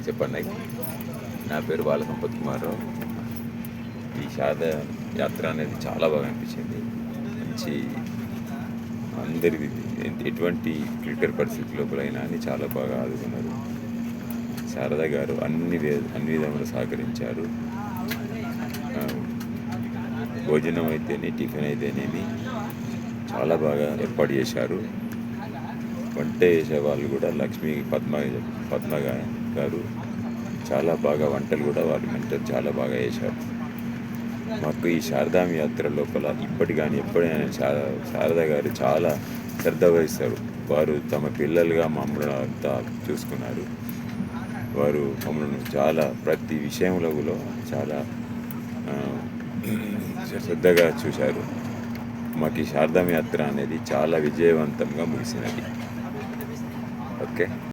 చెప్పండి. నా పేరు బాల సంపత్ కుమార్రావు. ఈ శారద యాత్ర అనేది చాలా బాగా అనిపించింది. మంచి అందరిది ఎటువంటి క్రిటికల్ పరిస్థితి లోపలైనా అని చాలా బాగా ఆదుకున్నారు. శారద గారు అన్ని విధములు సహకరించారు. భోజనం అయితేనే, టిఫిన్ అయితేనేమి చాలా బాగా ఏర్పాటు చేశారు. వంట చేసే వాళ్ళు కూడా లక్ష్మీ పద్మ గారు చాలా బాగా వంటలు కూడా వాళ్ళు మెంటర్ చాలా బాగా చేశారు. మాకు ఈ శారదా యాత్ర లోపల ఇప్పటి కానీ ఎప్పుడైనా శారద గారు చాలా శ్రద్ధ వహిస్తారు. వారు తమ పిల్లలుగా మమ్మల్ని అంతా చూసుకున్నారు. వారు మమ్మల్ని చాలా ప్రతి విషయంలో చాలా శ్రద్ధగా చూశారు. మాకు ఈ శారదా యాత్ర అనేది చాలా విజయవంతంగా ముగిసినది. ఓకే.